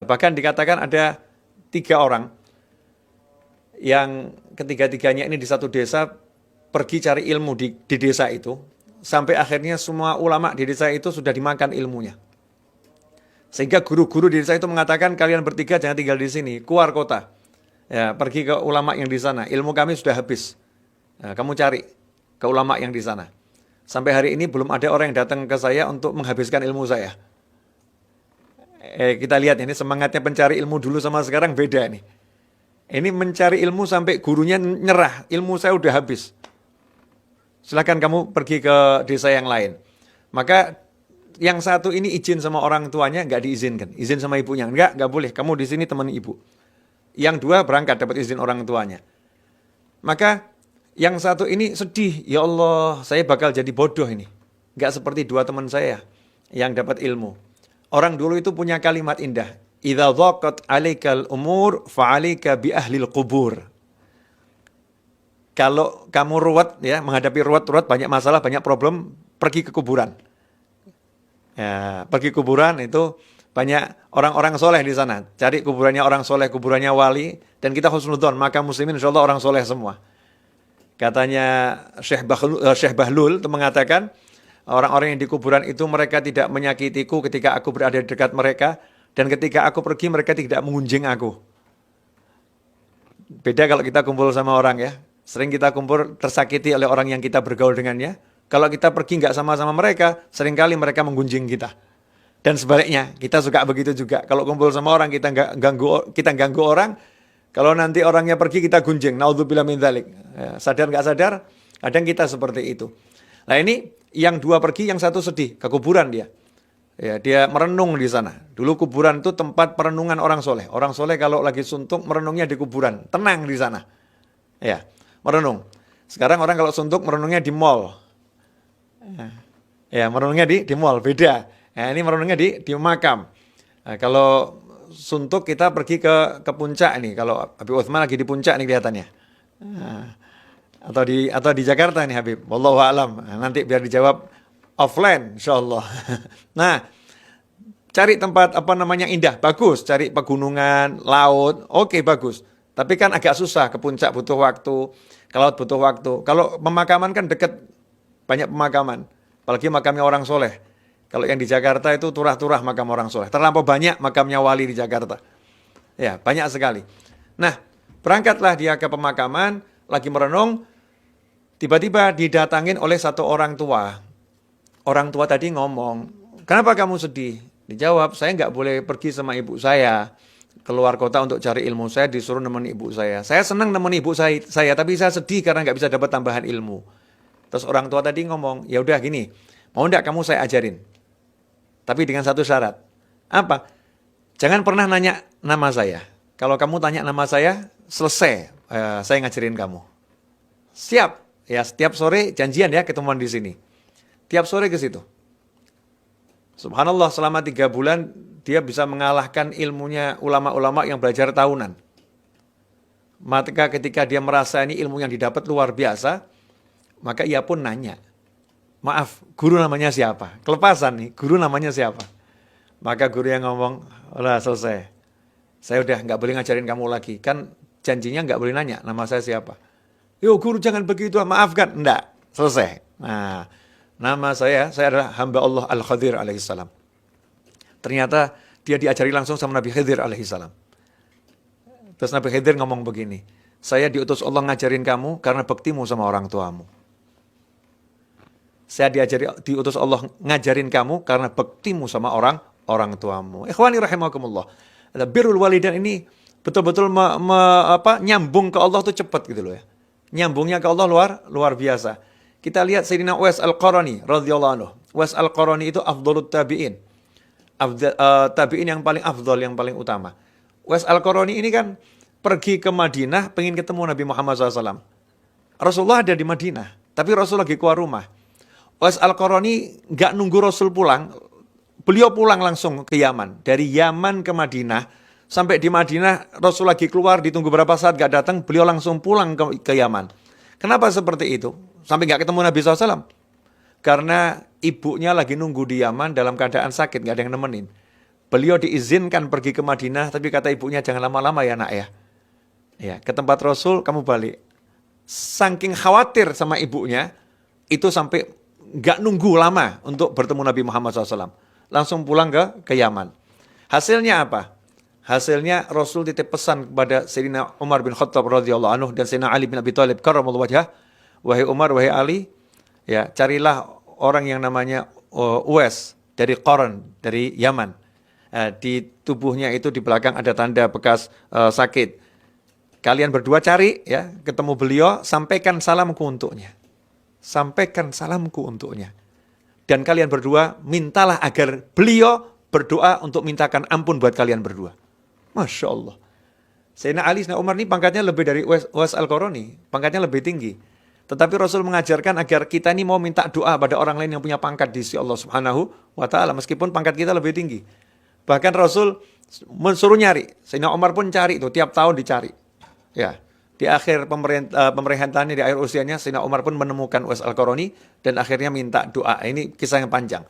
Bahkan dikatakan ada 3 orang yang ketiga-tiganya ini di satu desa pergi cari ilmu di desa itu, sampai akhirnya semua ulama di desa itu sudah dimakan ilmunya. Sehingga guru-guru di desa itu mengatakan, kalian bertiga jangan tinggal di sini, keluar kota. Ya, pergi ke ulama yang di sana. Ilmu kami sudah habis. Ya, kamu cari ke ulama yang di sana. Sampai hari ini belum ada orang yang datang ke saya untuk menghabiskan ilmu saya. Kita lihat ini semangatnya pencari ilmu dulu sama sekarang beda nih. Ini mencari ilmu sampai gurunya nyerah, ilmu saya udah habis. Silakan kamu pergi ke desa yang lain. Maka yang satu ini izin sama orang tuanya nggak diizinkan, izin sama ibunya nggak boleh. Kamu di sini teman ibu. Yang 2 berangkat dapat izin orang tuanya. Maka yang satu ini sedih, ya Allah, saya bakal jadi bodoh ini. Nggak seperti 2 teman saya yang dapat ilmu. Orang dulu itu punya kalimat indah. Idza dhaqat 'alaikal umur fa'alika bi ahlil qubur. Kalau kamu ruwet ya, menghadapi ruwet banyak masalah, banyak problem, pergi ke kuburan. Ya, pergi kuburan itu banyak orang-orang soleh di sana. Cari kuburannya orang soleh, kuburannya wali, dan kita husnudzon, maka muslimin insyaallah orang soleh semua. Katanya Syekh Bahlul itu mengatakan, orang-orang yang di kuburan itu mereka tidak menyakitiku ketika aku berada di dekat mereka, dan ketika aku pergi mereka tidak mengunjing aku. Beda kalau kita kumpul sama orang ya. Sering kita kumpul tersakiti oleh orang yang kita bergaul dengannya. Kalau kita pergi nggak sama-sama mereka, seringkali mereka menggunjing kita. Dan sebaliknya, kita suka begitu juga. Kalau kumpul sama orang kita ganggu orang, kalau nanti orangnya pergi kita gunjing. Naudzubillah min dzalik. Ya, sadar nggak sadar, kadang kita seperti itu. Nah ini yang 2 pergi, yang 1 sedih, ke kuburan dia. Ya, dia merenung di sana. Dulu kuburan itu tempat perenungan orang soleh. Orang soleh kalau lagi suntuk merenungnya di kuburan, tenang di sana. Ya, merenung. Sekarang orang kalau suntuk merenungnya di mall. Ya, merenungnya di mall, beda. Nah, ini merenungnya di makam. Nah, kalau suntuk kita pergi ke puncak nih. Kalau Habib Utsman lagi di puncak nih kelihatannya. Nah, atau di Jakarta nih Habib. Wallahu a'lam. Nah, nanti biar dijawab offline insyaallah. Nah, cari tempat indah, bagus, cari pegunungan, laut, oke bagus. Tapi kan agak susah, ke puncak butuh waktu, ke laut butuh waktu. Kalau pemakaman kan dekat, banyak pemakaman, apalagi makamnya orang soleh. Kalau yang di Jakarta itu turah-turah makam orang soleh, terlampau banyak makamnya wali di Jakarta. Ya, banyak sekali. Nah, berangkatlah dia ke pemakaman, lagi merenung, tiba-tiba didatangin oleh satu orang tua. Orang tua tadi ngomong, kenapa kamu sedih? Dijawab, saya nggak boleh pergi sama ibu saya keluar kota untuk cari ilmu. Saya disuruh nemenin ibu saya. Saya senang nemenin ibu saya, tapi saya sedih karena nggak bisa dapat tambahan ilmu. Terus orang tua tadi ngomong, ya udah gini, mau nggak kamu saya ajarin? Tapi dengan satu syarat. Apa? Jangan pernah nanya nama saya. Kalau kamu tanya nama saya, selesai, saya ngajarin kamu. Siap, ya setiap sore janjian ya ketemuan di sini. Tiap sore ke situ. Subhanallah, selama 3 bulan dia bisa mengalahkan ilmunya ulama-ulama yang belajar tahunan. Maka ketika dia merasa ini ilmu yang didapat luar biasa, maka ia pun nanya, maaf, guru namanya siapa? Kelepasan nih, guru namanya siapa? Maka guru yang ngomong, udah selesai. Saya udah nggak boleh ngajarin kamu lagi. Kan janjinya nggak boleh nanya nama saya siapa. Yo guru jangan begitu, maafkan. Enggak, selesai. Nah, nama saya adalah hamba Allah Al-Khadir alaihissalam. Ternyata dia diajari langsung sama Nabi Khidir alaihissalam. Terus Nabi Khidir ngomong begini, saya diutus Allah ngajarin kamu karena baktimu sama orang tuamu. Saya diutus Allah ngajarin kamu karena baktimu sama orang tuamu. Ikhwani rahimakumullah. Birrul walidain ini betul-betul nyambung ke Allah tuh cepat gitu loh ya. Nyambungnya ke Allah luar biasa. Kita lihat Sayyidina Uwais Al-Qarani radhiyallahu anhu. Uwais Al-Qarani itu afdhalut tabi'in. Tabi'in yang paling afdhal, yang paling utama. Uwais Al-Qarani ini kan pergi ke Madinah pengen ketemu Nabi Muhammad SAW. Rasulullah ada di Madinah, tapi Rasul lagi keluar rumah. Uwais Al-Qarani nggak nunggu Rasul pulang, beliau pulang langsung ke Yaman. Dari Yaman ke Madinah, sampai di Madinah Rasul lagi keluar, ditunggu berapa saat nggak datang, beliau langsung pulang ke Yaman. Kenapa seperti itu? Sampai nggak ketemu Nabi SAW. Karena ibunya lagi nunggu di Yaman dalam keadaan sakit, nggak ada yang nemenin. Beliau diizinkan pergi ke Madinah, tapi kata ibunya jangan lama-lama ya nak ya. Ya, ke tempat Rasul kamu balik. Saking khawatir sama ibunya, itu sampai nggak nunggu lama untuk bertemu Nabi Muhammad SAW. Langsung pulang ke Yaman. Hasilnya apa? Hasilnya Rasul titip pesan kepada Sayyidina Umar bin Khattab radhiyallahu anhu dan Sayyidina Ali bin Abi Thalib karramallahu wajhah. Wahai Umar, wahai Ali, ya carilah orang yang namanya Uwais dari Qaran, dari Yaman. Di tubuhnya itu di belakang ada tanda bekas sakit. Kalian berdua cari, ya, ketemu beliau, sampaikan salamku untuknya. Sampaikan salamku untuknya. Dan kalian berdua mintalah agar beliau berdoa untuk mintakan ampun buat kalian berdua. Masya Allah. Sayyidina Ali, Sayyidina Umar ini pangkatnya lebih dari Uwais Al-Qarani. Pangkatnya lebih tinggi. Tetapi Rasul mengajarkan agar kita ini mau minta doa pada orang lain yang punya pangkat di sisi Allah Subhanahu wa Ta'ala. Meskipun pangkat kita lebih tinggi. Bahkan Rasul mensuruh nyari. Sayyidina Umar pun cari itu, tiap tahun dicari. Ya, di akhir pemerintahannya, di akhir usianya, Sayyidina Umar pun menemukan Uwais Al-Qarani dan akhirnya minta doa. Ini kisah yang panjang.